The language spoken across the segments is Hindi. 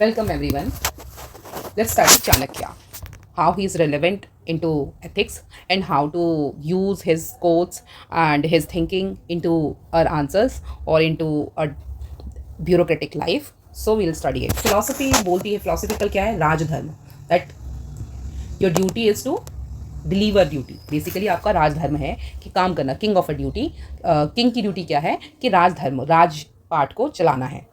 Welcome everyone. Let's start with Chanakya. How he is relevant into ethics and how to use his quotes and his thinking into our answers or into a bureaucratic life. So we'll study it. Philosophy बोलती है philosophical क्या है राजधर्म that your duty is to deliver duty basically आपका राजधर्म है कि काम करना king of a duty king की ड्यूटी क्या है कि राजधर्म राजपाट को चलाना है।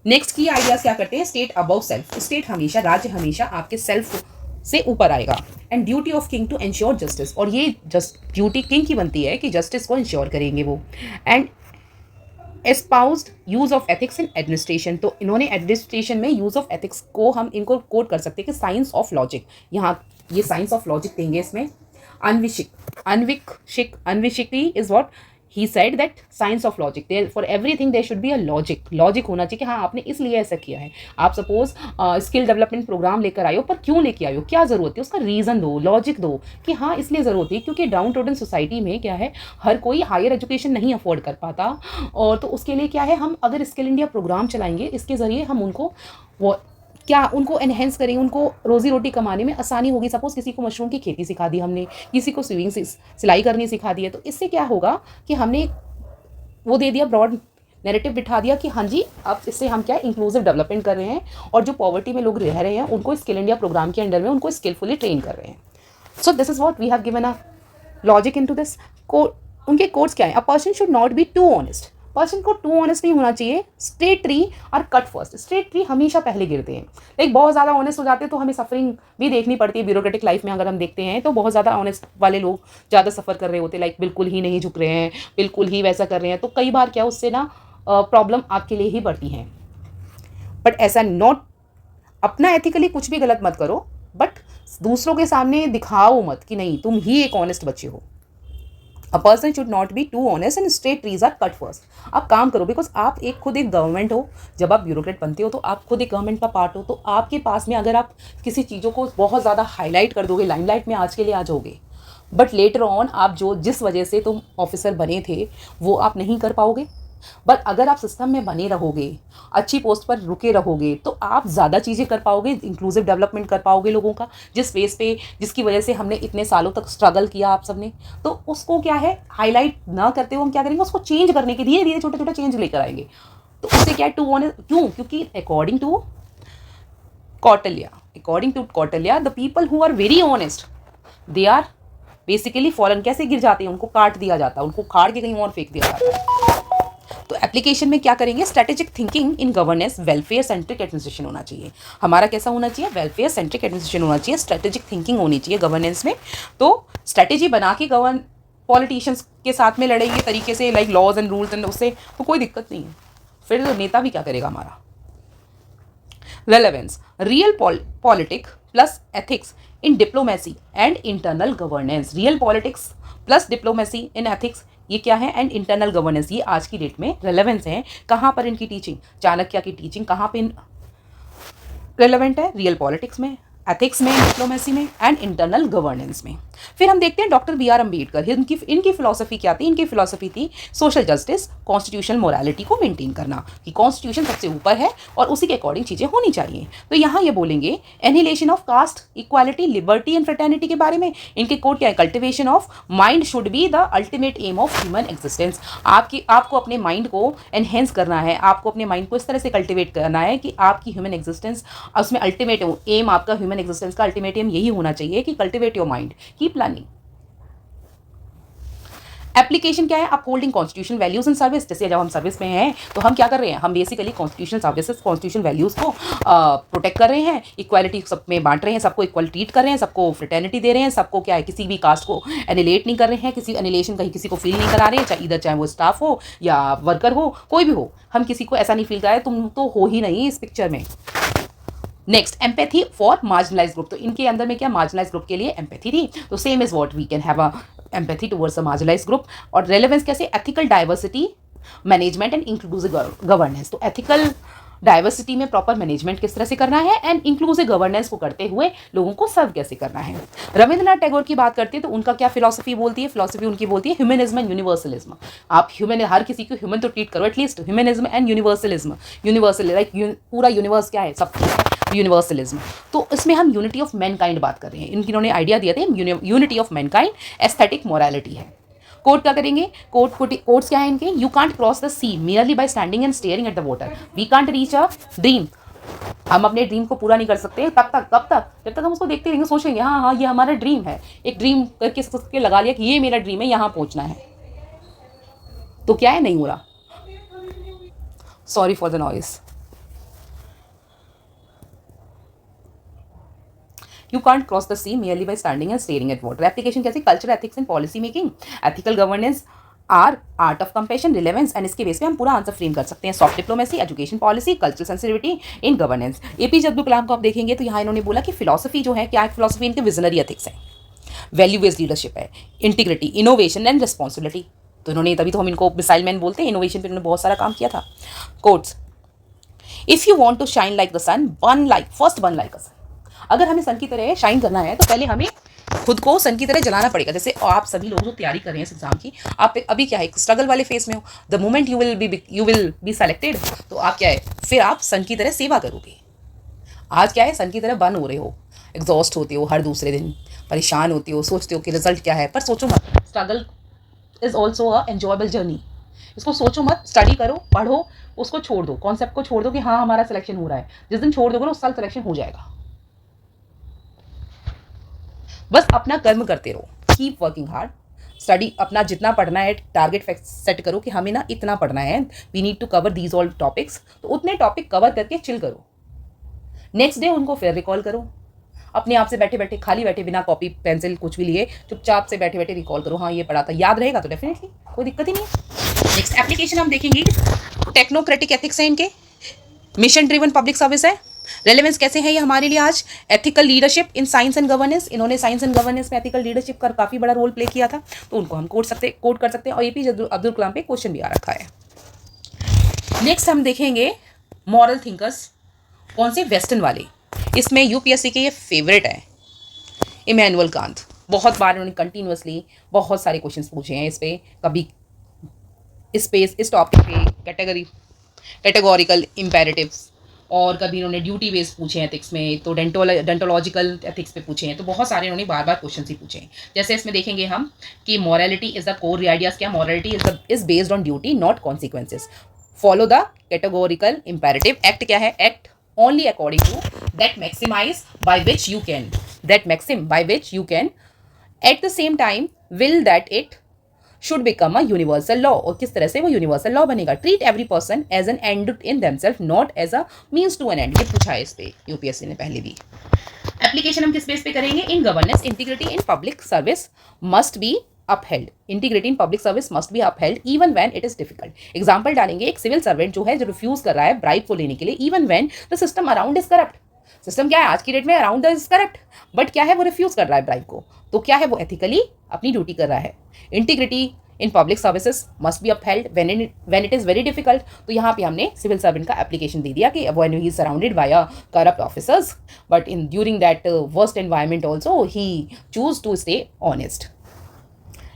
नेक्स्ट की आइडियाज क्या करते हैं स्टेट अबव सेल्फ स्टेट हमेशा राज्य हमेशा आपके सेल्फ से ऊपर आएगा and duty of king to ensure justice और ये जस्ट ड्यूटी किंग की बनती है कि जस्टिस को इंश्योर करेंगे वो and espoused use of ethics in administration तो इन्होंने एडमिनिस्ट्रेशन में यूज ऑफ एथिक्स को हम इनको कोट कर सकते हैं कि साइंस ऑफ लॉजिक यहाँ ये साइंस ऑफ लॉजिक देंगे इसमें Anvikshiki is what he said that science of logic there for everything there should be a logic होना चाहिए कि हाँ आपने इसलिए ऐसा किया है। आप सपोज स्किल डेवलपमेंट प्रोग्राम लेकर आए हो पर क्यों लेके आए हो क्या ज़रूरत है उसका रीज़न दो लॉजिक दो कि हाँ इसलिए ज़रूरत है क्योंकि डाउन टोडन सोसाइटी में क्या है हर कोई हायर एजुकेशन नहीं अफोर्ड कर पाता और तो उसके लिए क्या है हम अगर स्किल इंडिया प्रोग्राम चलाएंगे इसके ज़रिए हम उनको वो क्या उनको एनहेंस करेंगे उनको रोज़ी रोटी कमाने में आसानी होगी। सपोज़ किसी को मशरूम की खेती सिखा दी हमने किसी को स्विमिंग सिलाई करनी सिखा दी है तो इससे क्या होगा कि हमने वो दे दिया ब्रॉड नैरेटिव बिठा दिया कि हाँ जी अब इससे हम क्या इंक्लूसिव डेवलपमेंट कर रहे हैं और जो पॉवर्टी में लोग रह रहे हैं उनको स्किल इंडिया प्रोग्राम के अंडर में उनको स्किलफुली ट्रेन कर रहे हैं। So this is what we have given a logic into this उनके कोर्स क्या है a person should not be too honest person को टू ऑनेस्ट नहीं होना चाहिए। स्ट्रेट ट्री और कट फर्स्ट स्ट्रेट ट्री हमेशा पहले गिरते हैं लाइक बहुत ज़्यादा ऑनेस्ट हो जाते हैं तो हमें सफरिंग भी देखनी पड़ती है ब्यूरोक्रेटिक लाइफ में अगर हम देखते हैं तो बहुत ज़्यादा ऑनेस्ट वाले लोग ज़्यादा सफ़र कर रहे होते हैं लाइक बिल्कुल ही नहीं झुक रहे हैं बिल्कुल ही वैसा कर रहे हैं तो कई बार क्या उससे ना प्रॉब्लम आपके लिए ही बढ़ती हैं। बट ऐसा नॉट अपना एथिकली कुछ भी गलत मत करो बट दूसरों के सामने दिखाओ मत कि नहीं तुम ही एक ऑनेस्ट बच्चे हो। A person should not be too honest and straight trees are cut first. आप काम करो बिकॉज आप खुद एक गवर्नमेंट हो जब आप ब्यूरोक्रेट बनते हो तो आप खुद एक गवर्नमेंट का पार्ट हो तो आपके पास में अगर आप किसी चीज़ों को बहुत ज़्यादा हाईलाइट कर दोगे लाइमलाइट में आज के लिए आ जाओगे बट लेटर ऑन आप जिस वजह से तुम ऑफिसर बने थे वो आप नहीं कर पाओगे। बट अगर आप सिस्टम में बने रहोगे अच्छी पोस्ट पर रुके रहोगे तो आप ज़्यादा चीज़ें कर पाओगे इंक्लूसिव डेवलपमेंट कर पाओगे लोगों का जिस फेस पे जिसकी वजह से हमने इतने सालों तक स्ट्रगल किया आप सबने तो उसको क्या है हाईलाइट ना करते हुए हम क्या करेंगे उसको चेंज करने के धीरे धीरे छोटे छोटे चेंज लेकर आएंगे। तो उससे क्या है टू वन क्यों क्योंकि according to Kautilya the people who are very honest they are basically fallen कैसे गिर जाते हैं उनको काट दिया जाता है उनको खाड़ के कहीं और फेंक दिया जाता है। तो एप्लीकेशन में क्या करेंगे strategic thinking in governance welfare centric administration होना चाहिए। हमारा कैसा होना चाहिए वेलफेयर सेंट्रिक एडमिनिस्ट्रेशन होना चाहिए स्ट्रेटेजिक थिंकिंग होनी चाहिए गवर्नेंस में। तो स्ट्रेटेजी बना के पॉलिटिशियंस के साथ में लड़ेंगे तरीके से like laws and rules and उससे तो कोई दिक्कत नहीं है। फिर तो नेता भी क्या करेगा हमारा। Relevance real politic plus ethics in diplomacy and internal governance real politics plus diplomacy in ethics ये क्या है एंड इंटरनल गवर्नेंस ये आज की डेट में रेलेवेंस है। कहाँ पर इनकी टीचिंग चाणक्य की टीचिंग कहाँ पे रेलेवेंट है रियल पॉलिटिक्स में एथिक्स में डिप्लोमेसी में एंड इंटरनल गवर्नेंस में। फिर हम देखते हैं डॉक्टर B.R. अम्बेडकर इनकी फिलॉसफी क्या थी इनकी फिलॉसफी थी सोशल जस्टिस कॉन्स्टिट्यूशनल मोरालिटी को मेंटेन करना कि कॉन्स्टिट्यूशन सबसे ऊपर है और उसी के अकॉर्डिंग चीज़ें होनी चाहिए। तो यहाँ ये बोलेंगे annihilation of caste equality liberty and fraternity के बारे में इनके कोट क्या है cultivation of mind should be the ultimate aim of human existence. आपको अपने माइंड को एनहेंस करना है आपको अपने माइंड को इस तरह से कल्टिवेट करना है कि आपकी ह्यूमन एग्जिस्टेंस उसमें अल्टीमेट एम आपका ह्यूमन एग्जिस्टेंस का अल्टीमेट एम यही होना चाहिए कि cultivate your mind keep planning. Application क्या है upholding constitution values in service जैसे जब हम सर्विस में हैं तो हम क्या कर रहे हैं हम basically constitution services constitution values को प्रोटेक्ट कर रहे हैं इक्वालिटी सब में बांट रहे हैं सबको इक्वल ट्रीट कर रहे हैं सबको फ्रेटर्निटी दे रहे हैं सबको क्या है किसी भी कास्ट को एनिलेट नहीं कर रहे हैं किसी एनिलेशन कहीं किसी को फील नहीं करा रहे हैं चाहे वो स्टाफ हो या वर्कर हो कोई भी हो हम किसी को ऐसा नहीं फील कराए तुम तो हो ही नहीं इस पिक्चर में। Next empathy for marginalise group तो इनके अंदर में क्या मार्जिनलाइज ग्रुप के लिए एम्पैथी थी तो same is what we can have a empathy towards a marginalise group. और रेलेवेंस कैसे ethical diversity management and inclusive governance तो एथिकल डाइवर्सिटी में प्रॉपर मैनेजमेंट किस तरह से करना है, एंड इंक्लूसिव गवर्नेंस को करते हुए लोगों को सर्व कैसे करना है। रविंद्रनाथ टैगोर की बात करते हैं तो उनका क्या फिलॉसफी बोलती है, फिलॉसफी उनकी बोलती है ह्यूमनिज्म एंड यूनिवर्सलिज्म। आप ह्यूमन, हर किसी को ह्यूमन तो ट्रीट करो at least, humanism and universalism. Universal like पूरा यूनिवर्स क्या है, सब यूनिवर्सलिज्म। तो इसमें हम यूनिटी ऑफ मैनकाइंड बात कर रहे हैं, इन्होंने आइडिया दिया था unity of mankind, aesthetic morality है। कोर्ट क्या करेंगे, कोर्ट्स क्या है इनके, you can't cross the sea merely by standing and staring at the water, we can't reach a dream. हम अपने ड्रीम को पूरा नहीं कर सकते तब तक, कब तक, जब तक हम उसको देखते रहेंगे, सोचेंगे हाँ हाँ ये हमारा ड्रीम है, एक ड्रीम करके लगा लिया कि ये मेरा ड्रीम है, यहाँ पहुंचना है, तो क्या है, नहीं हो रहा। Sorry for the noise. You can't cross the sea merely by standing and staring at water. Application कैसे, culture, ethics and policy making, ethical governance are art of compassion, relevance, and इसके बेस पे हम पूरा आंसर फ्रेम कर सकते हैं। Soft diplomacy, education policy, cultural sensitivity in governance. APJ Abdul Kalam को आप देखेंगे तो यहाँ इन्होंने बोला कि फिलॉसफी जो है, क्या है फिलॉसफी, इनके विजनरी एथिक्स है, वैल्यू बेस्ड लीडरशिप है, इंटीग्रिटी, इनोवेशन एंड रिस्पॉन्सिबिलिटी। तो इन्होंने, तभी तो हम इनको मिसाइल मैन बोलते हैं, इनोवेशन पे इन्होंने बहुत सारा काम किया था। Quotes, if you want to shine like the sun, first burn like a sun. अगर हमें सन की तरह शाइन करना है तो पहले हमें खुद को सन की तरह जलाना पड़ेगा। जैसे आप सभी लोग जो तैयारी कर रहे हैं इस एग्जाम की, आप अभी क्या है, स्ट्रगल वाले फेस में हो। The moment you will be selected, तो आप क्या है, फिर आप सन की तरह सेवा करोगे। आज क्या है, सन की तरह बर्न हो रहे हो, एग्जॉस्ट होते हो, हर दूसरे दिन परेशान होते हो, सोचते हो कि रिजल्ट क्या है, पर सोचो मत, struggle is also a enjoyable journey. इसको सोचो मत, स्टडी करो, पढ़ो, उसको छोड़ दो, कॉन्सेप्ट को छोड़ दो कि हाँ हमारा सिलेक्शन हो रहा है। जिस दिन छोड़ दोगे ना, उस साल सिलेक्शन हो जाएगा। बस अपना कर्म करते रहो, कीप वर्किंग हार्ड, स्टडी, अपना जितना पढ़ना है टारगेट सेट करो कि हमें ना इतना पढ़ना है, we need to cover these all topics, तो उतने टॉपिक कवर करके चिल करो। नेक्स्ट डे उनको फिर रिकॉल करो, अपने आप से बैठे बैठे, खाली बैठे, बिना कॉपी पेंसिल कुछ भी लिए, चुपचाप से बैठे बैठे रिकॉल करो, हाँ ये पढ़ा था, याद रहेगा तो डेफिनेटली कोई दिक्कत ही नहीं है। नेक्स्ट एप्लीकेशन हम देखेंगे, टेक्नोक्रेटिक एथिक्स है इनके, मिशन ड्रिवन पब्लिक सर्विस है, रेलेवेंस कैसे है ये हमारे लिए आज, ethical leadership in science and governance, इन्होंने साइंस एंड गवर्नेंस में एथिकल लीडरशिप का काफ़ी बड़ा रोल प्ले किया था, तो उनको हम कोट कर सकते हैं, और एपीजे अब्दुल कलाम पे क्वेश्चन भी आ रखा है। नेक्स्ट हम देखेंगे मॉरल थिंकर्स, कौन से, वेस्टर्न वाले। इसमें यूपीएससी के ये फेवरेट है, इमैनुअल कांत। बहुत बार उन्होंने कंटिन्यूसली बहुत सारे क्वेश्चंस पूछे हैं इस पे, कभी इस टॉपिक पे कैटेगोरिकल इम्पेरेटिव्स, और कभी इन्होंने ड्यूटी बेस्ड पूछे हैं एथिक्स में, तो डेंटोलॉजिकल एथिक्स पे पूछे हैं, तो बहुत सारे इन्होंने बार बार क्वेश्चन ही पूछे हैं। जैसे इसमें देखेंगे हम कि morality is the core ideas, क्या morality is based on duty not consequences, follow the categorical imperative, act क्या है, act only according to that maxim by which you can at the same time will that it should become a universal law, और किस तरह से वो यूनिवर्सल लॉ बनेगा, treat every person as an end in themselves not as a means to an end, ये पूछा है इस पे यूपीएससी ने पहले भी। एप्लीकेशन हम किस बेस पे करेंगे, in governance, integrity in public service must be upheld, integrity in public service must be upheld even when it is difficult। Example डालेंगे, एक सिविल सर्वेंट जो है, जो रिफ्यूज कर रहा है ब्राइब को लेने के लिए, even when the system around is corrupt, system क्या है आज की डेट में, अराउंड इज करप्ट, बट क्या है, वो रिफ्यूज कर रहा है ब्राइब को, तो क्या है, वो एथिकली अपनी ड्यूटी कर रहा है। Integrity in public services must be upheld when it is very difficult, तो यहाँ पे हमने सिविल सर्वेंट का एप्लीकेशन दे दिया कि when he is surrounded by corrupt officers, but in during that worst environment also he choose to stay honest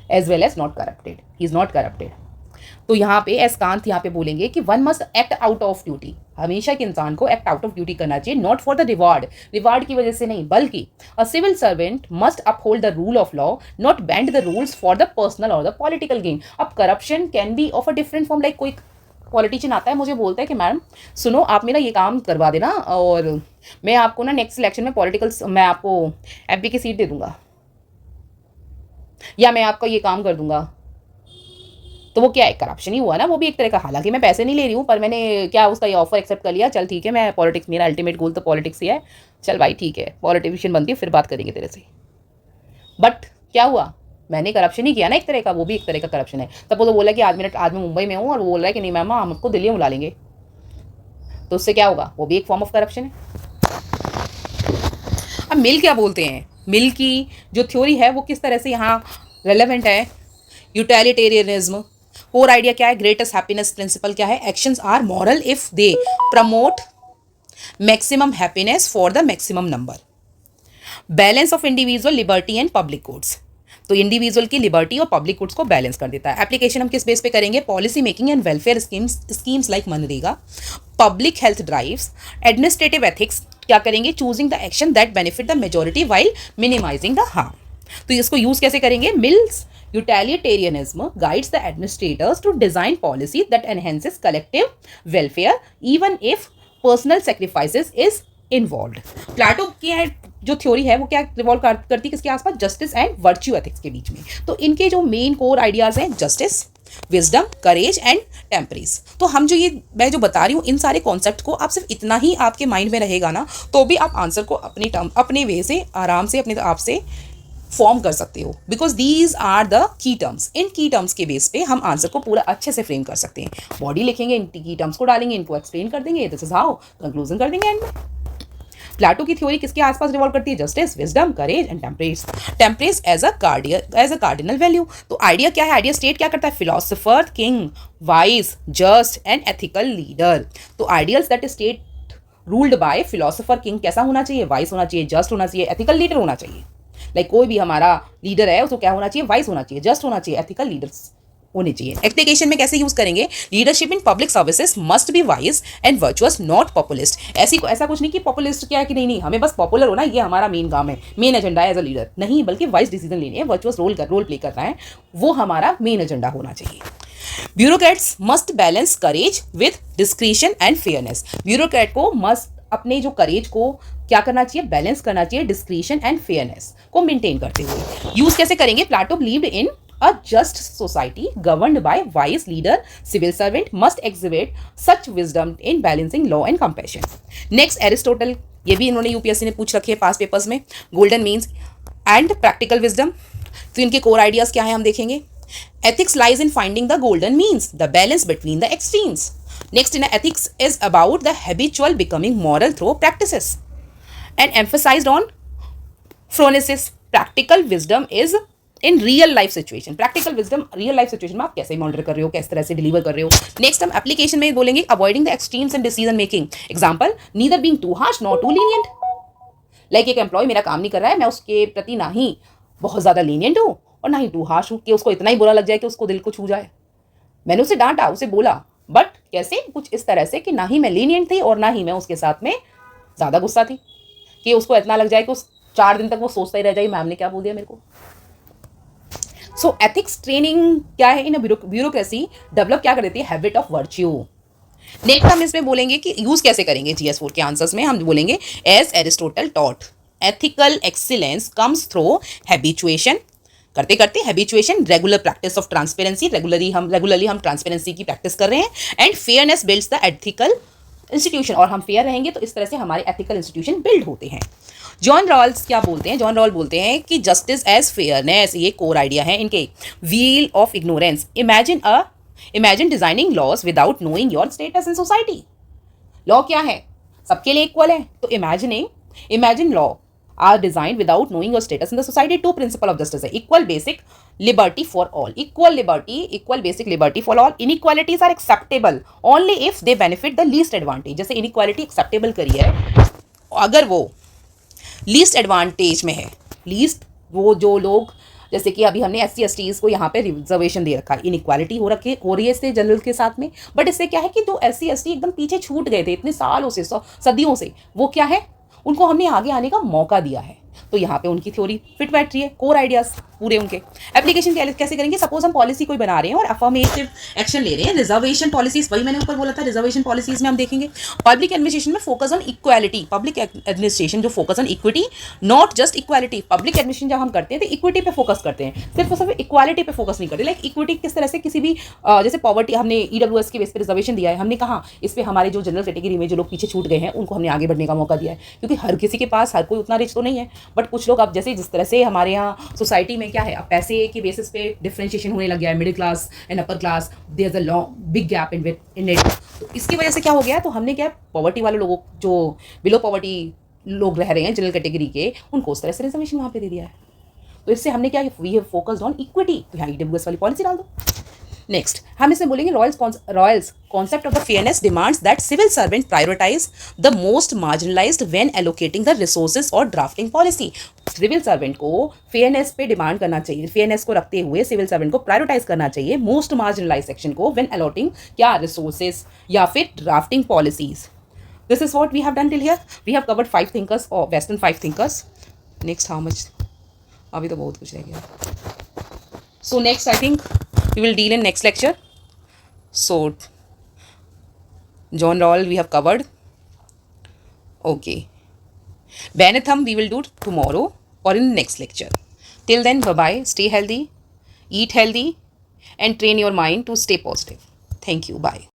as well as not corrupted, he is not corrupted। तो यहाँ पे एसकांत यहाँ पे बोलेंगे कि one must act out of duty, हमेशा एक इंसान को एक्ट आउट ऑफ ड्यूटी करना चाहिए, नॉट फॉर द रिवार्ड की वजह से नहीं, बल्कि a civil servant must uphold the rule of law, not bend the rules for the personal और द पॉलिटिकल गेन। अब corruption can be of a different form, like कोई पॉलिटिशियन आता है, मुझे बोलता है कि मैडम सुनो आप मेरा ये काम करवा देना और मैं आपको ना नेक्स्ट इलेक्शन में मैं आपको एमपी की सीट दे दूंगा, या मैं आपका ये काम कर दूंगा, तो वो क्या है, करप्शन ही हुआ ना, वो भी एक तरह का। हालांकि मैं पैसे नहीं ले रही हूँ, पर मैंने क्या उसका ये ऑफर एक्सेप्ट कर लिया, चल ठीक है, मैं पॉलिटिक्स, मेरा अल्टीमेट गोल तो पॉलिटिक्स ही है, चल भाई ठीक है, पॉलिटिशियन बनती है, फिर बात करेंगे तेरे से। बट क्या हुआ, मैंने करप्शन ही किया ना एक तरह का, वो भी एक तरह का करप्शन है। तब वो तो बोला कि आज मैं मुंबई में हूँ और वो बोल रहा है कि नहीं मैम हम आपको दिल्ली में बुला लेंगे, तो उससे क्या होगा, वो भी एक फॉर्म ऑफ करप्शन है। अब मिल क्या बोलते हैं, मिल की जो थ्योरी है वो किस तरह से यहाँ रेलेवेंट है, यूटिलिटेरियनिज्म, कोर आइडिया क्या है, ग्रेटेस्ट हैप्पीनेस प्रिंसिपल क्या है, actions are moral if they promote maximum happiness for the maximum number, balance of individual liberty and public goods, तो इंडिविजुअल की लिबर्टी और पब्लिक गुड्स को बैलेंस कर देता है। एप्लीकेशन हम किस बेस पे करेंगे, policy making and welfare schemes like MNREGA, public health drives, administrative ethics क्या करेंगे, choosing the action that benefit the majority while minimising the harm. तो इसको यूज कैसे करेंगे, Mill's utilitarianism guides the administrators to design policy that enhances collective welfare even if personal sacrifices is involve. Plato की जो थ्योरी है वो क्या रिवॉल्व करती है किसके आसपास, जस्टिस एंड वर्च्यू एथिक्स के बीच में। तो इनके जो मेन कोर आइडियाज हैं, जस्टिस, विजडम, करेज एंड टेम्परेस। तो हम जो ये मैं जो बता रही हूँ इन सारे कॉन्सेप्ट को आप सिर्फ इतना ही आपके माइंड में रहेगा ना, तो भी आप आंसर को अपनी टर्म अपने वे से आराम से अपने आप से फॉर्म कर सकते हो, because these are the key terms. इन की टर्म्स के बेस पे हम आंसर को पूरा अच्छे से फ्रेम कर सकते हैं। बॉडी लिखेंगे, इन की टर्म्स को डालेंगे, इनको एक्सप्लेन कर देंगे, दिस इज हाउ, कंक्लूजन कर देंगे एंड में। प्लाटो की थ्योरी किसके आसपास रिवॉल्व करती है, justice, wisdom, courage and temperance. Temperance as a cardinal value. तो आइडिया क्या है, आइडिया स्टेट क्या करता है, philosopher, king, wise, just and ethical leader. तो ideals that state ruled by philosopher king कैसा होना चाहिए, वाइज होना चाहिए, जस्ट होना चाहिए, एथिकल लीडर होना चाहिए। लाइक कोई भी हमारा लीडर है उसको क्या होना चाहिए, वाइज होना चाहिए, जस्ट होना चाहिए, एथिकल लीडर्स होने चाहिए। एप्लीकेशन में कैसे यूज करेंगे, leadership in public services must be wise and virtuous not populist. ऐसा कुछ नहीं कि पॉपुलिस्ट क्या है कि नहीं हमें बस पॉपुलर होना ये हमारा मेन काम है, मेन एजेंडा है एज अ लीडर, नहीं, बल्कि वाइज डिसीजन लेने हैं, वर्चुअस रोल प्ले करना है, वो हमारा मेन एजेंडा होना चाहिए। Bureaucrats must balance courage with discretion and fairness. Bureaucrat को मस्ट अपने जो करेज को क्या करना चाहिए, बैलेंस करना चाहिए, डिस्क्रिशन एंड फेयरनेस को मेंटेन करते हुए। यूज कैसे करेंगे, Plato believed in a just society governed by wise leader, civil servant must exhibit such wisdom in balancing law and compassion. Next, Aristotle, ये भी इन्होंने यूपीएससी ने पूछ रखे हैं पास पेपर्स में, golden means and practical wisdom. तो इनके कोर आइडियाज क्या है हम देखेंगे, ethics lies in finding the golden means, the balance between the extremes. Next, in ethics is about the habitual becoming moral through practices and emphasized on phronesis. Practical wisdom is in real life situation, practical wisdom real life situation में आप कैसे मॉनिटर कर रहे हो, किस तरह से डिलीवर कर रहे हो। नेक्स्ट हम एप्लीकेशन में बोलेंगे, avoiding the extremes in decision making. Example, neither being too harsh not too lenient. Like एक एम्प्लॉय मेरा काम नहीं कर रहा है, मैं उसके प्रति ना ही बहुत ज़्यादा लीनियंट हूँ और ना ही टू हार्श हूँ कि उसको इतना ही बुरा लग जाए कि उसको दिल को छू जाए। मैंने उसे डांटा, उसे बोला, बट कैसे, कुछ इस तरह से कि ना ही मैं लीनियंट थी और ना ही मैं उसके साथ में ज़्यादा गुस्सा थी कि उसको इतना लग जाए कि उस 4 दिन तक वो सोचता ही रह जाए मैम ने क्या बोल दिया मेरे को। सो एथिक्स ट्रेनिंग क्या है इन ब्यूरोक्रेसी, डेवलप क्या कर देती है, हैबिट ऑफ वर्च्यू। नेक्स्ट हम इसमें बोलेंगे कि यूज कैसे करेंगे, GS4 के आंसर्स में हम बोलेंगे, as Aristotle taught ethical excellence comes through habituation, करते करते habituation, regular practice of transparency, regularly हम ट्रांसपेरेंसी की प्रैक्टिस कर रहे हैं, and fairness builds the ethical institution, और हम फेयर रहेंगे तो इस तरह से हमारे एथिकल इंस्टीट्यूशन बिल्ड होते हैं। जॉन रॉल्स क्या बोलते हैं, जॉन रॉल बोलते हैं कि जस्टिस एज फेयरनेस, ये कोर आइडिया है इनके। Veil of ignorance, imagine designing laws without knowing your status in society. Law क्या है, सबके लिए इक्वल है, तो imagine law are design without knowing your status in the society. 2 principle of justice है, equal basic liberty for all, equal basic liberty for all. Inequalities are acceptable only if they benefit the least advantage. जैसे इनइक्वालिटी एक्सेप्टेबल करी है अगर वो लीस्ट एडवांटेज में है, लीस्ट वो जो लोग, जैसे कि अभी हमने SC/STs को यहाँ पे रिजर्वेशन दे रखा है, इनइक्वालिटी हो रही है इससे जनरल के साथ में, बट इससे क्या है कि जो SC/ST एकदम पीछे छूट गए थे इतने सालों से, सदियों से, वो क्या है, उनको हमने आगे आने का मौका दिया है। तो यहाँ पे उनकी थ्योरी फिट बैठ रही है, कोर आइडियाज पूरे उनके। एप्लीकेशन कैसे करेंगे, सपोज हम पॉलिसी कोई बना रहे हैं और अफर्मेटिव एक्शन ले रहे हैं, रिजर्वेशन पॉलिसीज, वही मैंने ऊपर बोला था, रिजर्वेशन पॉलिसीज में हम देखेंगे पब्लिक एडमिनिस्ट्रेशन में focus on equality, public administration जो focus on equity, not just equality. Public administration जब हम करते हैं तो इक्विटी पे फोकस करते हैं, सिर्फ और सिर्फ इक्वालिटी पे फोकस नहीं करते। लाइक इक्विटी किस तरह से, किसी भी जैसे पॉवर्टी, हमने EWS के बेस पे रिजर्वेशन दिया है, हमने कहा इस पे हमारे जो जनरल कैटेगरी में जो लोग पीछे छूट गए हैं उनको हमने आगे बढ़ने का मौका दिया है, क्योंकि हर किसी के पास, हर कोई उतना रिच तो नहीं है, बट कुछ लोग अब जैसे जिस तरह से हमारे यहाँ सोसाइटी में क्या है, अब पैसे के बेसिस पे डिफरेंशिएशन होने लग गया है, middle class and upper class, there is a long big gap in it. तो इसकी वजह से क्या हो गया, तो हमने क्या, पॉवर्टी वाले लोगों, जो बिलो पॉवर्टी लोग रह रहे हैं जनरल कैटेगरी के, उनको उस तरह से रिजर्वेशन वहाँ पे दे दिया है। तो इससे हमने क्या, we have focused on equity, तो यहाँ EWS वाली पॉलिसी डाल दो। नेक्स्ट हम इसमें बोलेंगे Rawls concept of the fairness demands that civil servant prioritise the most marginalised when allocating the resources और ड्राफ्टिंग पॉलिसी। सिविल सर्वेंट को फेयरनेस पे डिमांड करना चाहिए, फेयरनेस को रखते हुए सिविल सर्वेंट को प्रायोरिटाइज करना चाहिए मोस्ट मार्जिनलाइज सेक्शन को व्हेन अलॉटिंग क्या रिसोर्सेज या फिर drafting policies. This is what we have done till here. We have covered 5 thinkers और western 5 thinkers. Next how much, अभी तो बहुत कुछ रह गया। So next I think we will deal in next lecture. So John Rawls we have covered. Okay. Bentham we will do tomorrow or in next lecture. Till then, bye bye. Stay healthy, eat healthy, and train your mind to stay positive. Thank you. Bye.